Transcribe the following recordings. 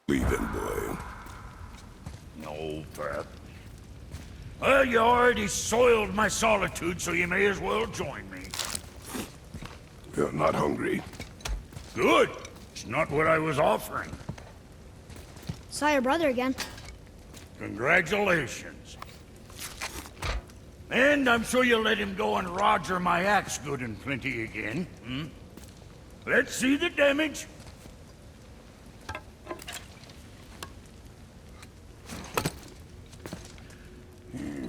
Leaving, boy. No, Pat. Well, you already soiled my solitude, so you may as well join me. You're not hungry. Good. It's not what I was offering. Saw your brother again. Congratulations. And I'm sure you'll let him go and roger my axe good and plenty again. Hmm? Let's see the damage.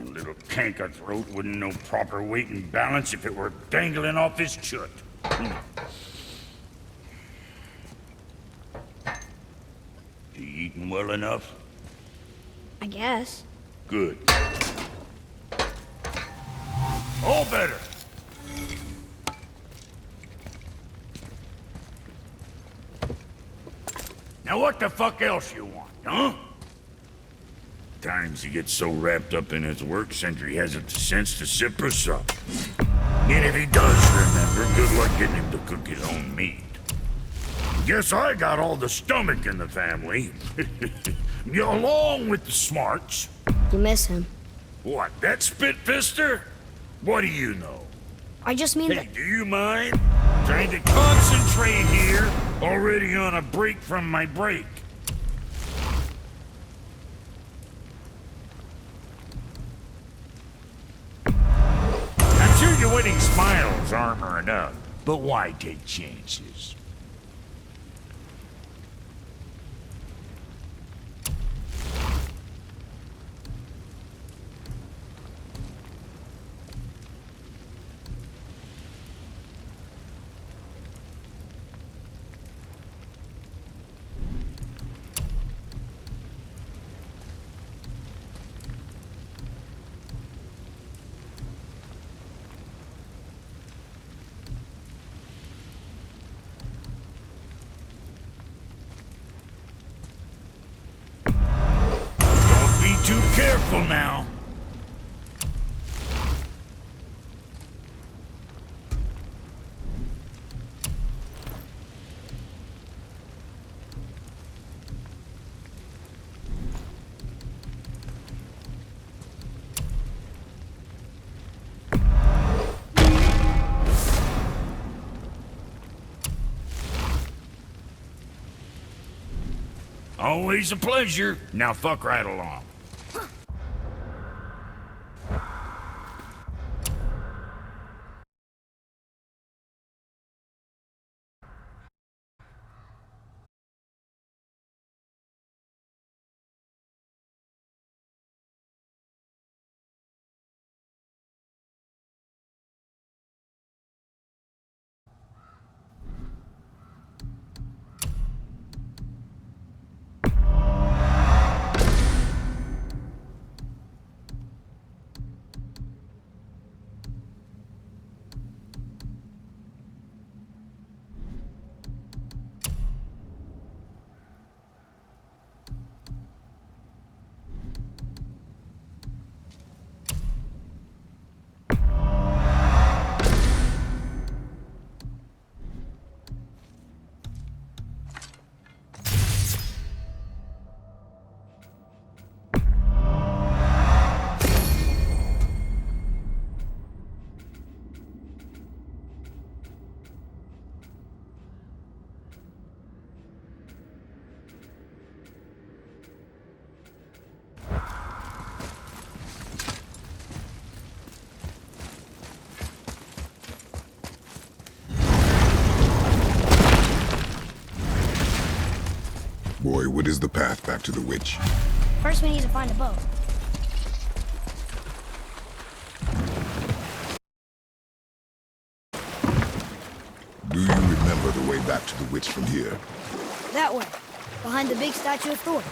Little canker throat wouldn't know proper weight and balance if it were dangling off his chut. You eating well enough? I guess. Good. All better. Now what the fuck else you want, huh? Times he gets so wrapped up in his work, Sentry hasn't the sense to sip or sup. And if he does remember, good luck getting him to cook his own meat. Guess I got all the stomach in the family. Along with the smarts. You miss him. What, that spit-fister? What do you know? I just mean Hey, that... do you mind? Trying to concentrate here. Already on a break from my break. I'm sure your wedding smiles armor enough, but why take chances? Too careful now. Always a pleasure. Now fuck right along. Boy, what is the path back to the witch? First we need to find a boat. Do you remember the way back to the witch from here? That way. Behind the big statue of Thor.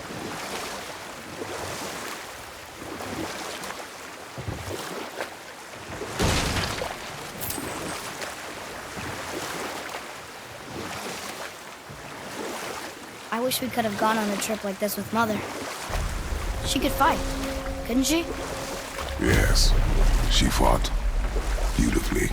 I wish we could have gone on a trip like this with Mother. She could fight, couldn't she? Yes, she fought beautifully.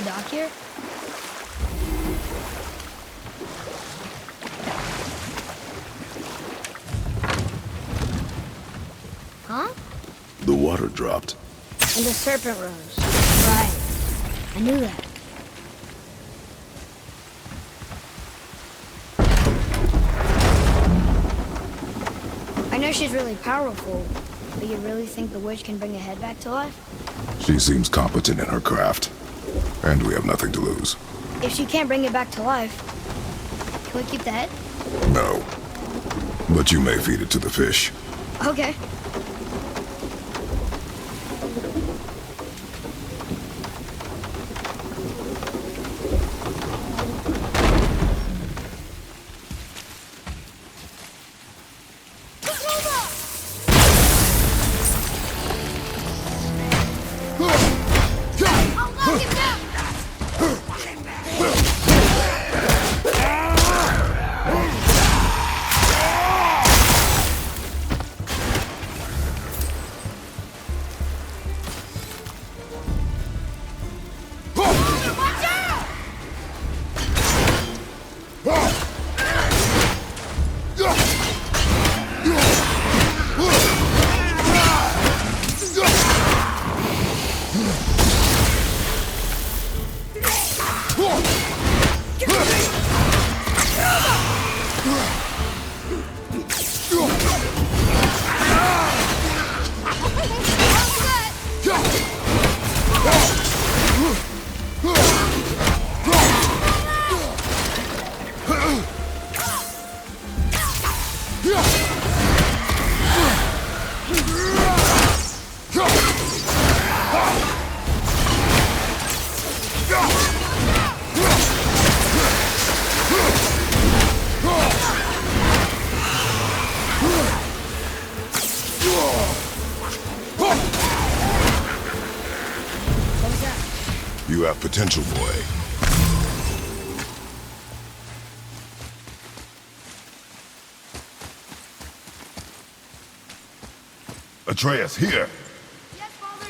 dock here? Huh? The water dropped. And the serpent rose. Right. I knew that. I know she's really powerful, but you really think the witch can bring a head back to life? She seems competent in her craft. And we have nothing to lose. If she can't bring it back to life, can we keep the head? No. But you may feed it to the fish. Okay. You have potential, boy. Atreus, here! Yes, Father.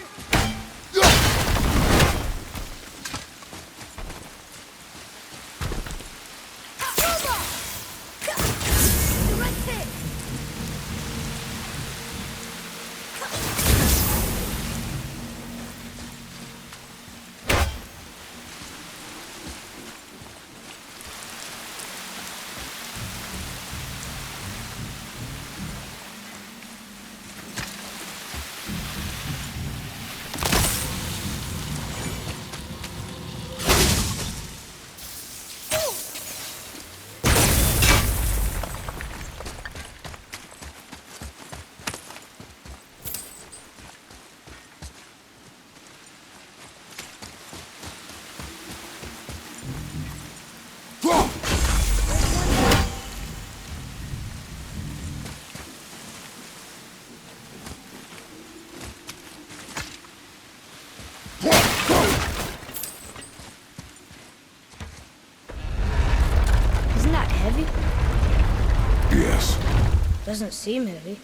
Isn't that heavy? Yes. Doesn't seem heavy.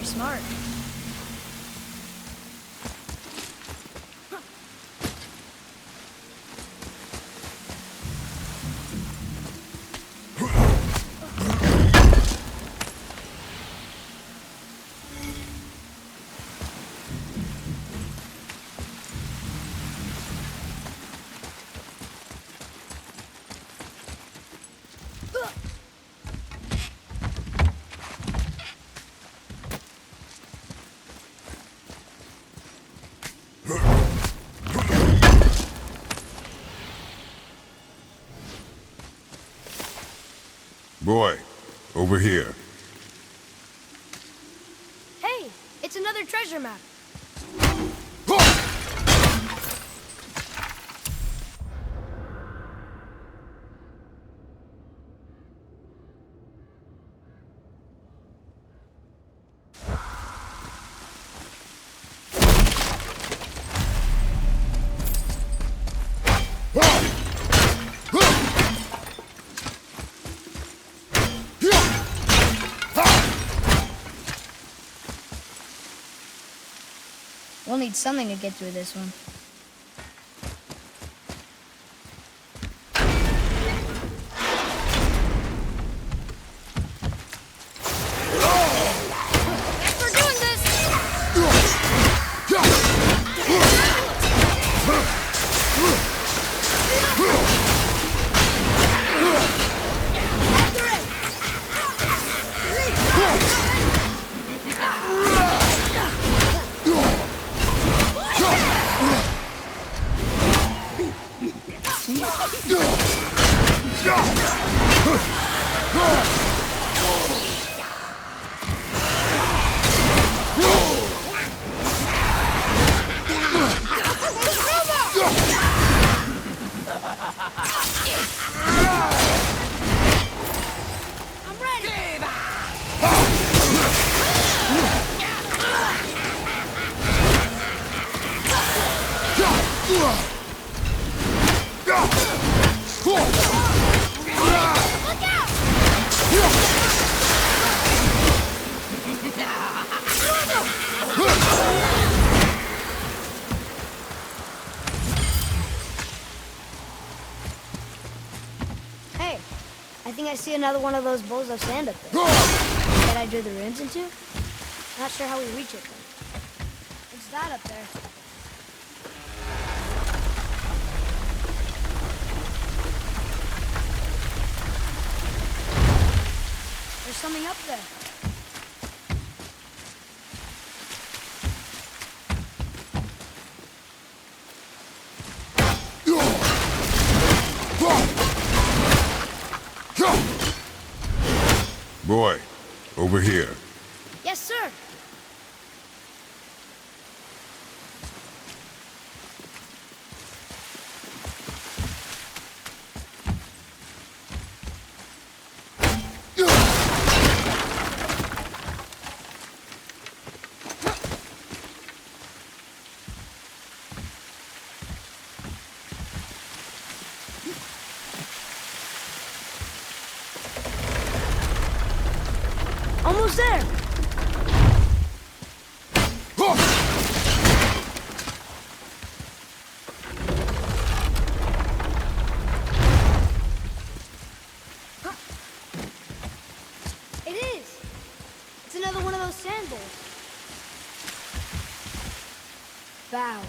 smart. Boy, over here. Hey, it's another treasure map. We'll need something to get through this one. Thanks for doing this! I'm ready! Look out! Hey, I think I see another one of those bowls of sand up there. That I drew the runes into? Not sure how we reach it, though. It's that up there. There's something up there. Boy, over here. Yes, sir. Almost there. It is. It's another one of those sand bowls. Bow.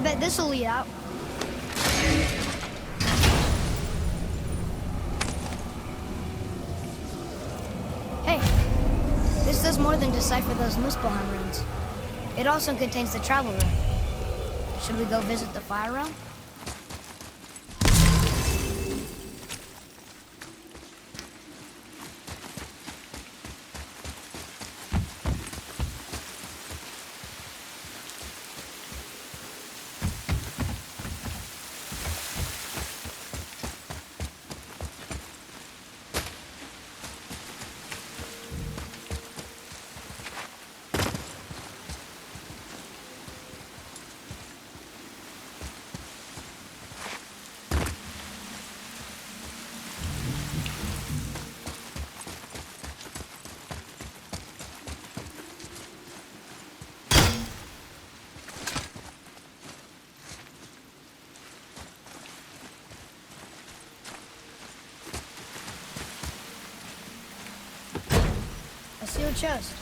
bet this'll lead out. Hey, this does more than decipher those Muspelheim runes. It also contains the travel room. Should we go visit the fire realm? A sealed chest.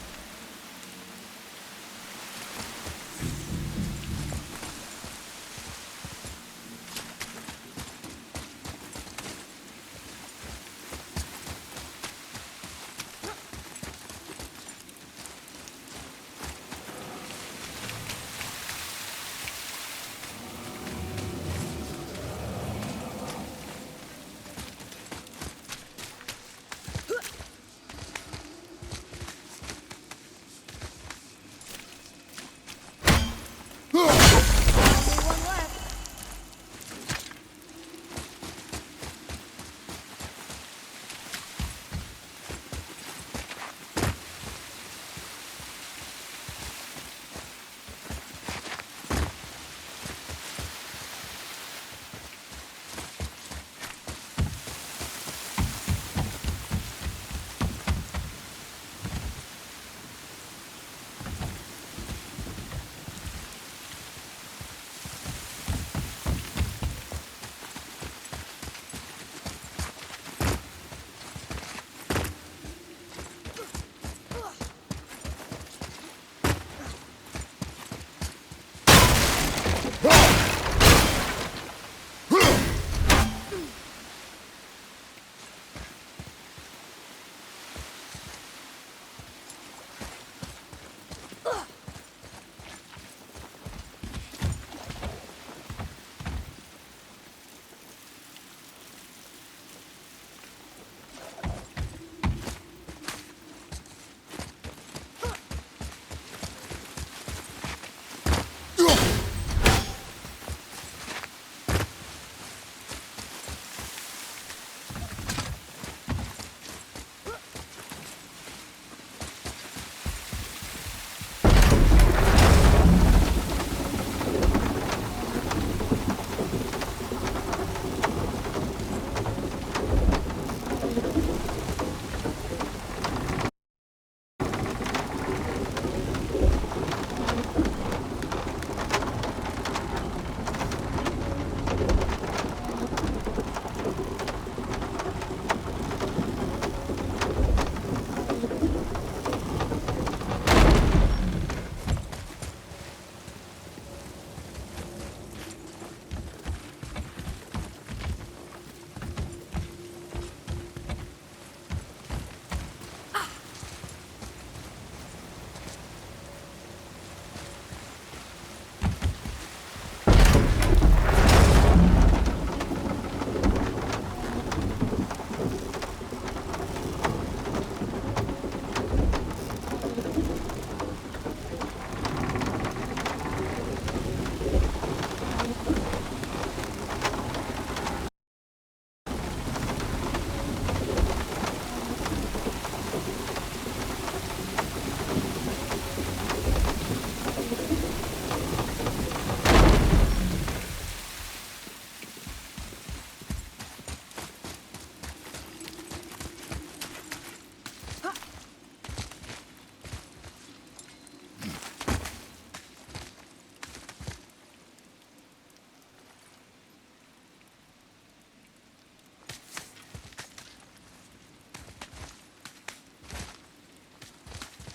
Only one left.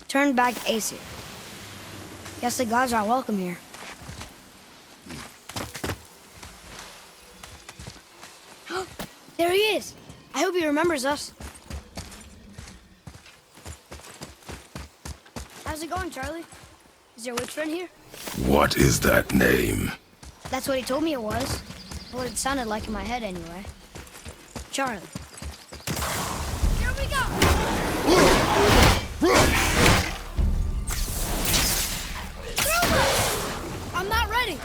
Turn back Aesir. Guess the gods are welcome here. There he is. I hope he remembers us. How's it going, Charlie? Is your witch friend here? What is that name? That's what he told me it was. Well, it sounded like in my head anyway. Charlie. Here we go! I'm not ready!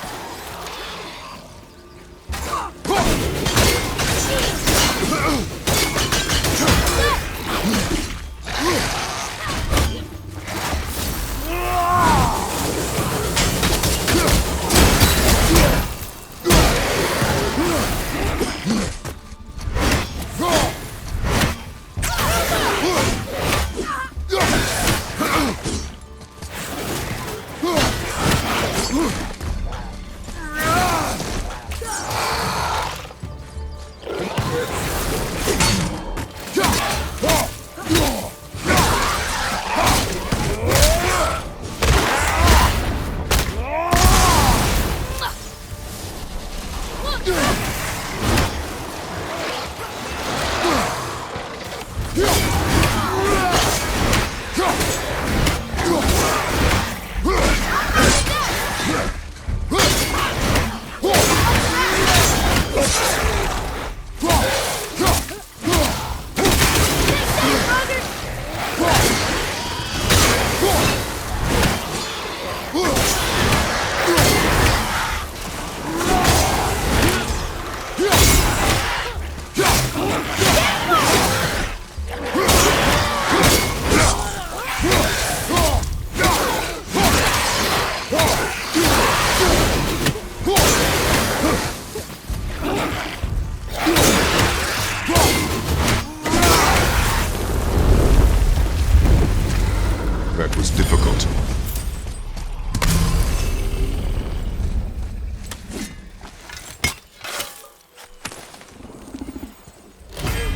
That was difficult.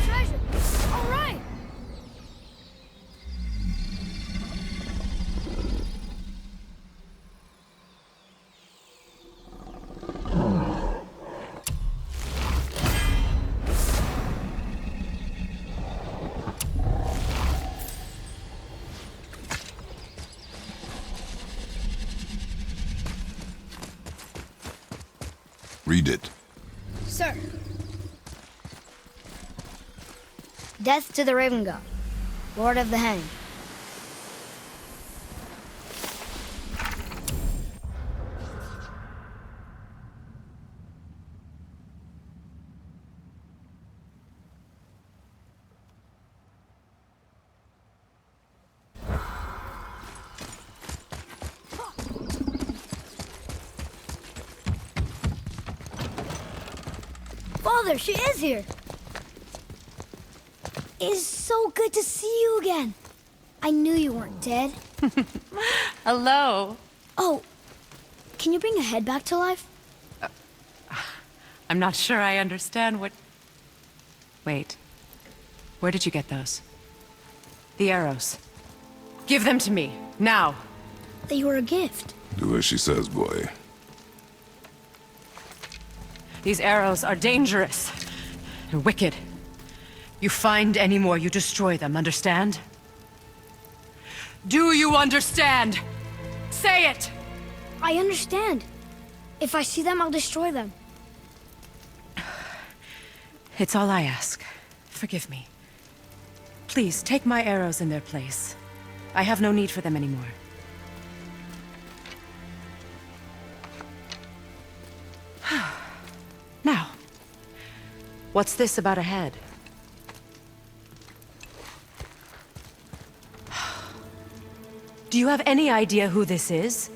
Treasure! All right! Read it. Sir. Death to the Raven God, Lord of the Hanged. Father, she is here. It is so good to see you again. I knew you weren't dead. Hello. Oh, can you bring a head back to life? I'm not sure I understand what... Wait. Where did you get those? The arrows. Give them to me, now. They were a gift. Do as she says, boy. These arrows are dangerous and wicked. You find any more, you destroy them, understand? Do you understand? Say it! I understand. If I see them, I'll destroy them. It's all I ask. Forgive me. Please, take my arrows in their place. I have no need for them anymore. Now, what's this about a head? Do you have any idea who this is?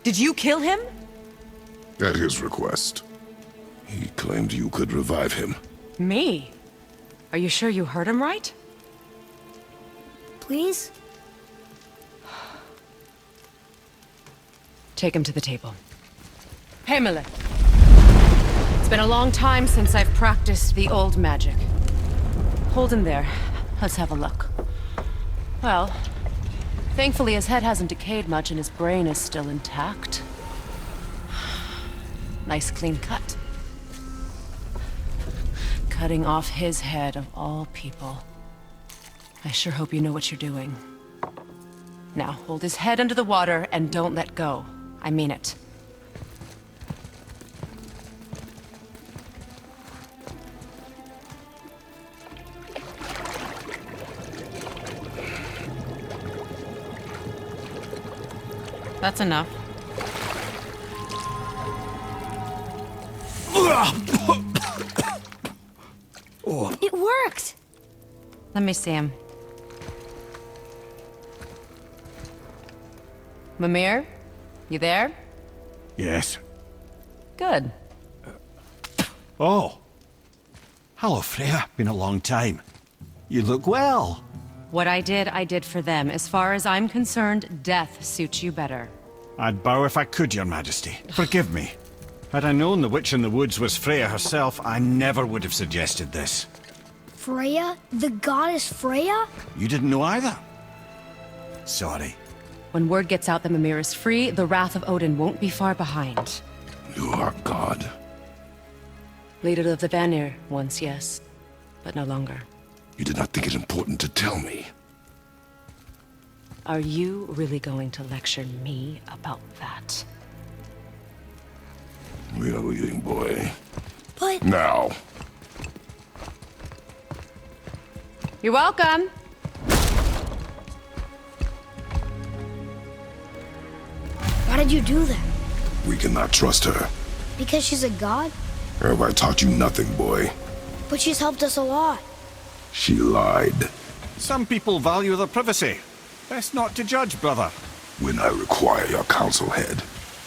Did you kill him? At his request. He claimed you could revive him. Me? Are you sure you heard him right? Please? Take him to the table. Pamela. It's been a long time since I've practiced the old magic. Hold him there. Let's have a look. Well, thankfully his head hasn't decayed much and his brain is still intact. Nice clean cut. Cutting off his head of all people. I sure hope you know what you're doing. Now, hold his head under the water and don't let go. I mean it. That's enough. It worked! Let me see him. Mimir? You there? Yes. Good. Oh. Hello, Freya. Been a long time. You look well. What I did for them. As far as I'm concerned, death suits you better. I'd bow if I could, Your Majesty. Forgive me. Had I known the witch in the woods was Freya herself, I never would have suggested this. Freya? The goddess Freya? You didn't know either? Sorry. When word gets out that Mimir is free, the wrath of Odin won't be far behind. You are God. Leader of the Vanir, once yes, but no longer. You did not think it important to tell me. Are you really going to lecture me about that? We are leaving, boy. But... Now. You're welcome. Why did you do that? We cannot trust her. Because she's a god? Have I taught you nothing, boy? But she's helped us a lot. She lied. Some people value their privacy. Best not to judge, brother. When I require your council head,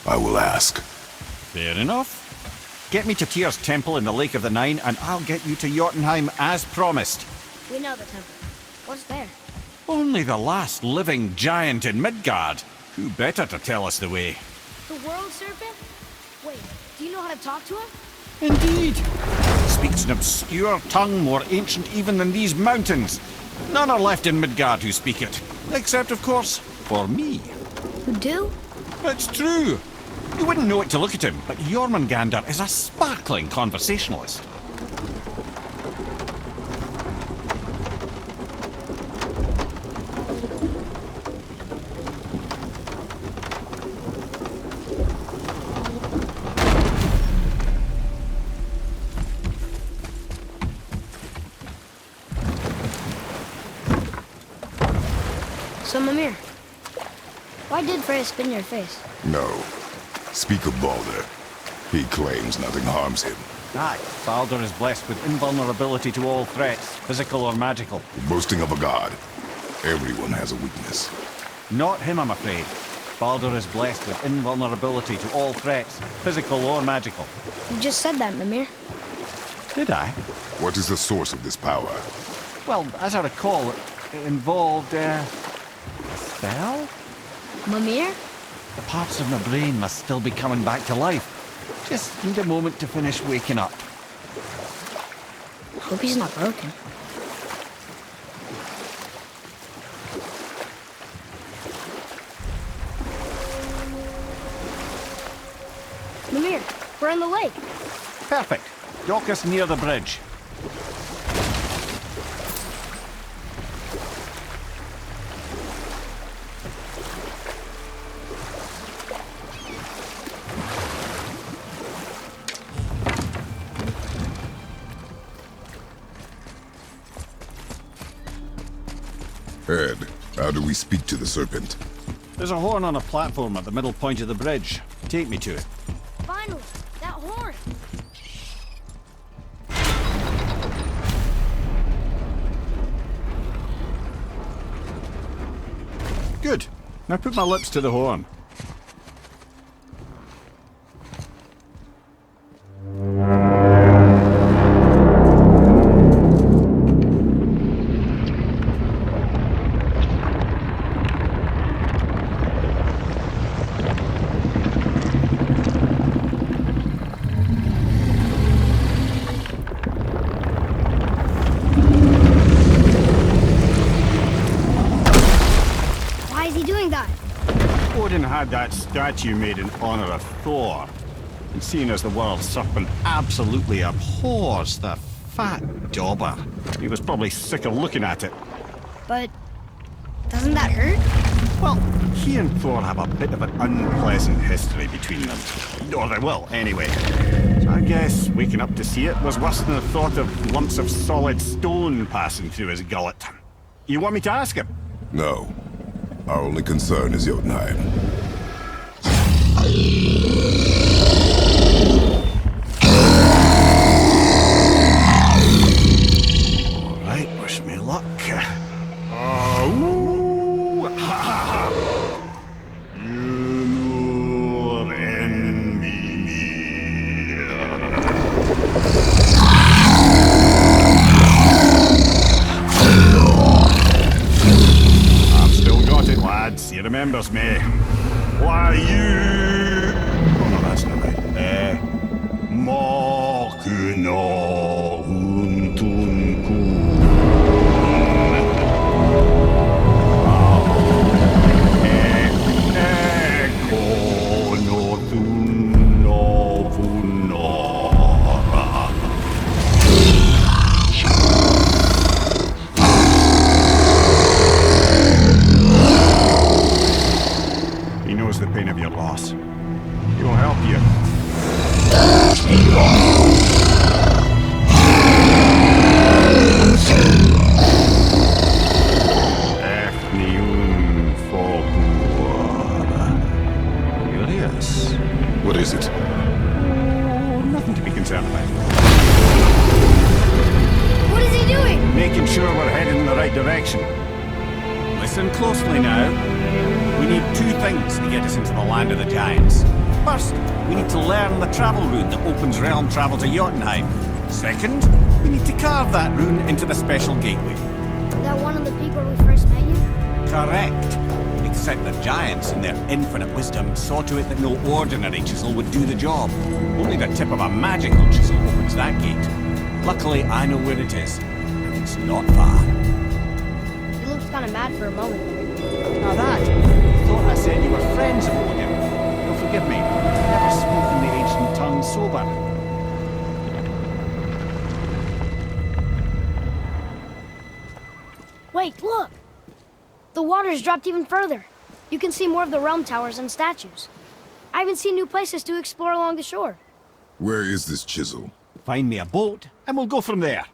I will ask. Fair enough. Get me to Tyr's temple in the Lake of the Nine, and I'll get you to Jotunheim as promised. We know the temple. What's there? Only the last living giant in Midgard. Who better to tell us the way? The world serpent? Wait, do you know how to talk to him? Indeed. Speaks an obscure tongue more ancient even than these mountains. None are left in Midgard who speak it. Except, of course, for me. You do? It's true. You wouldn't know it to look at him, but Jormungandr is a sparkling conversationalist. So, Mimir, why did Freya spin your face? No. Speak of Baldur. He claims nothing harms him. Aye, Baldur is blessed with invulnerability to all threats, physical or magical. Boasting of a god. Everyone has a weakness. Not him, I'm afraid. Baldur is blessed with invulnerability to all threats, physical or magical. You just said that, Mimir. Did I? What is the source of this power? Well, as I recall, it involved, a spell? Mimir? The parts of my brain must still be coming back to life. Just need a moment to finish waking up. Hope he's not broken. Mimir, we're on the lake. Perfect. Dock us near the bridge. Ed, how do we speak to the serpent? There's a horn on a platform at the middle point of the bridge. Take me to it. Finally, that horn. Good. Now put my lips to the horn. Why is he doing that? Odin had that statue made in honor of Thor. And seeing as the world serpent absolutely abhors the Fat dauber. He was probably sick of looking at it. But doesn't that hurt? Well, he and Thor have a bit of an unpleasant history between them. Or they will, anyway. So I guess waking up to see it was worse than the thought of lumps of solid stone passing through his gullet. You want me to ask him? No. Our only concern is Jotunheim. Alright, wish me luck. Ooh, ha, ha, ha. You know enemy. I've still got it, lads. He remembers me. Why you? Oh no, that's not right. Mokuno Huntunku. Eko no Tuno Vunora. He knows the pain of your loss. He will help you. Curious. What is it? Oh, nothing to be concerned about. What is he doing? Making sure we're heading in the right direction. Listen closely now. We need two things to get us into the land of the giants. First, we need to learn the travel rune that opens realm travel to Jotunheim. Second, we need to carve that rune into the special gateway. That one of the people we first met you? Correct. Except the giants, in their infinite wisdom, saw to it that no ordinary chisel would do the job. Only the tip of a magical chisel opens that gate. Luckily, I know where it is, and it's not far. He looked kind of mad for a moment. Now that, I thought I said you were friends of Odin. You'll forgive me. I've never spoken the ancient tongue sober. Wait, look! The water's dropped even further. You can see more of the realm towers and statues. I even see new places to explore along the shore. Where is this chisel? Find me a boat, and we'll go from there.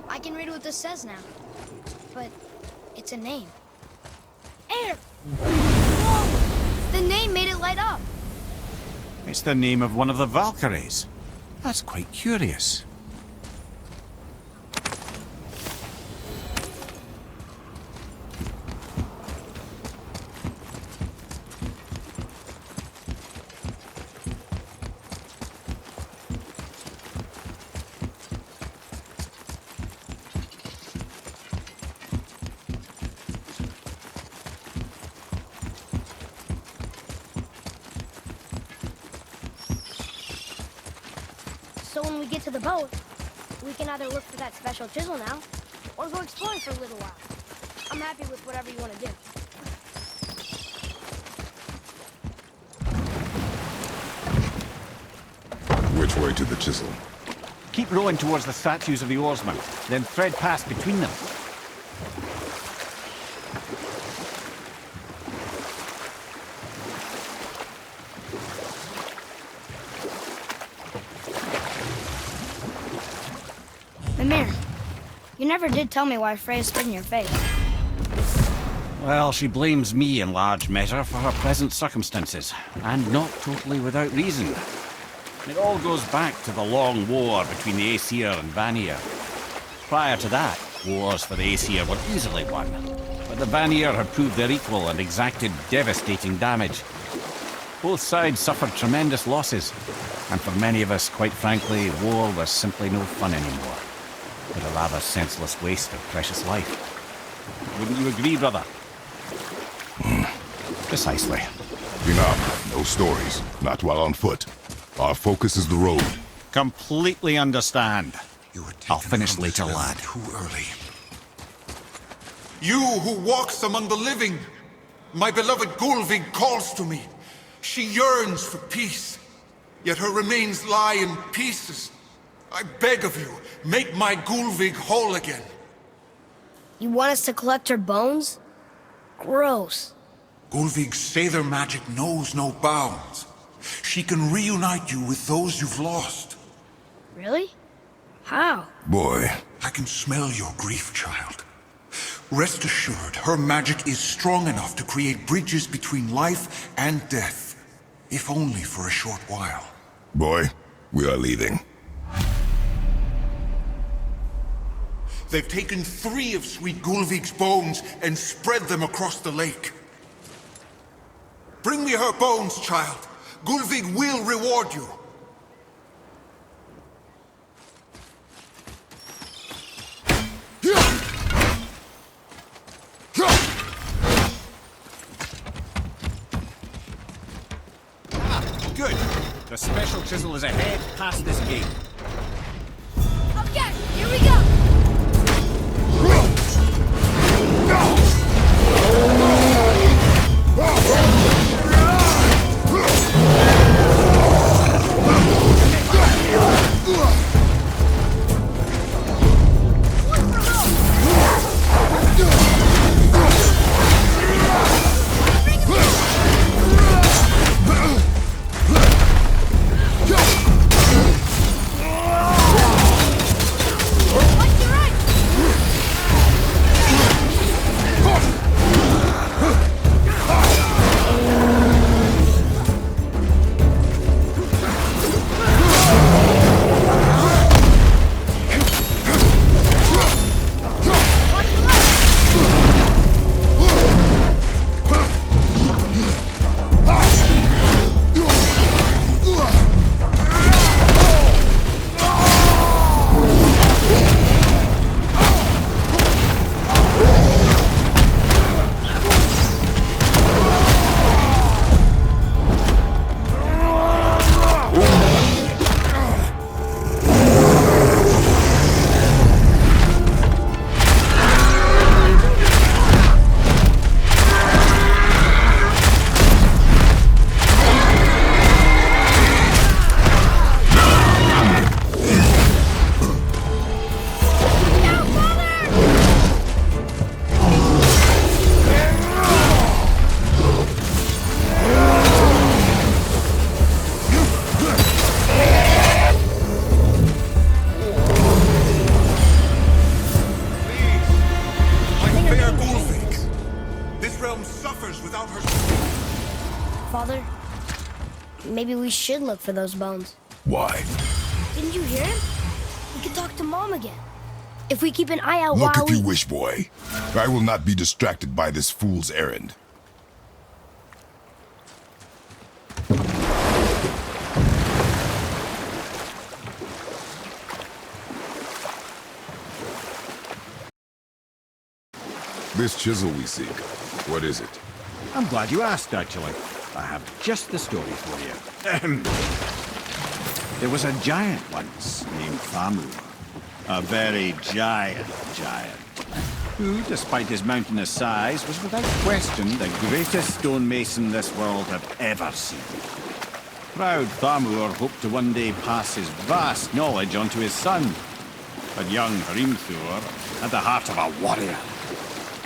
I can read what this says now. But it's a name. Air! Whoa! The name made it light up. It's the name of one of the Valkyries. That's quite curious. So when we get to the boat, we can either look for that special chisel now, or go exploring for a little while. I'm happy with whatever you want to do. Which way to the chisel? Keep rowing towards the statues of the oarsmen, then thread past between them. Mimir, you never did tell me why Freya spit in your face. Well, she blames me in large measure for her present circumstances, and not totally without reason. It all goes back to the long war between the Aesir and Vanir. Prior to that, wars for the Aesir were easily won, but the Vanir had proved their equal and exacted devastating damage. Both sides suffered tremendous losses, and for many of us, quite frankly, war was simply no fun anymore. But a rather senseless waste of precious life. Wouldn't you agree, brother? Precisely. Enough. No stories. Not while on foot. Our focus is the road. Completely understand. You were I'll taken finish from this later, realm lad. too early. You who walks among the living, my beloved Gulvig calls to me. She yearns for peace, yet her remains lie in pieces. I beg of you, make my Gulvig whole again. You want us to collect her bones? Gross. Gulvig's Sather magic knows no bounds. She can reunite you with those you've lost. Really? How? Boy, I can smell your grief, child. Rest assured, her magic is strong enough to create bridges between life and death, if only for a short while. boy, we are leaving. They've taken 3 of Sweet Gulvig's bones and spread them across the lake. Bring me her bones, child. Gulvig will reward you. Good. The special chisel is ahead past this gate. Okay, here we go! Father, maybe we should look for those bones. Why? Didn't you hear him? We could talk to Mom again. If we keep an eye out Look while if you wish, boy. I will not be distracted by this fool's errand. This chisel we seek, what is it? I'm glad you asked, actually. I have just the story for you. There was a giant once named Thamur. A very giant, who, despite his mountainous size, was without question the greatest stonemason this world had ever seen. Proud Thamur hoped to one day pass his vast knowledge on to his son. But young Hrimthur had the heart of a warrior.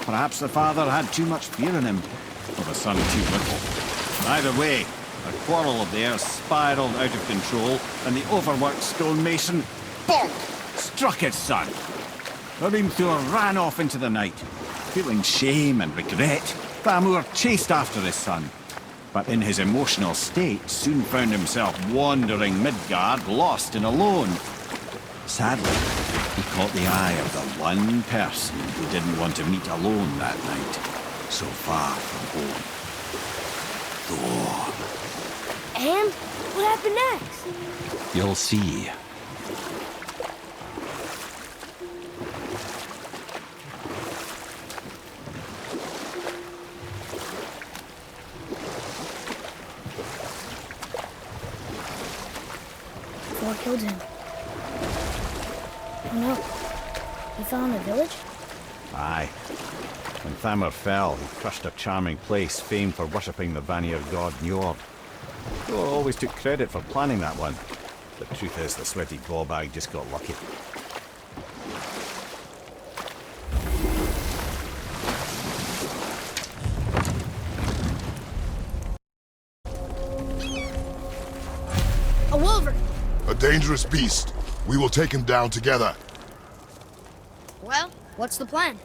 Perhaps the father had too much fear in him, or the son too little. Either way, a quarrel of theirs spiraled out of control, and the overworked stonemason, bonk, struck his son. Hrimthur ran off into the night. Feeling shame and regret, Thamur chased after his son, but in his emotional state soon found himself wandering Midgard, lost and alone. Sadly, he caught the eye of the one person who didn't want to meet alone that night, so far from home. Thor. And what happened next? You'll see. Thor killed him. Oh no. He fell in the village? Aye. When Thamur fell, he crushed a charming place famed for worshipping the Vanir god Njord. Thor always took credit for planning that one. The truth is, the sweaty ballbag just got lucky. A wolverine! A dangerous beast. We will take him down together. Well, what's the plan?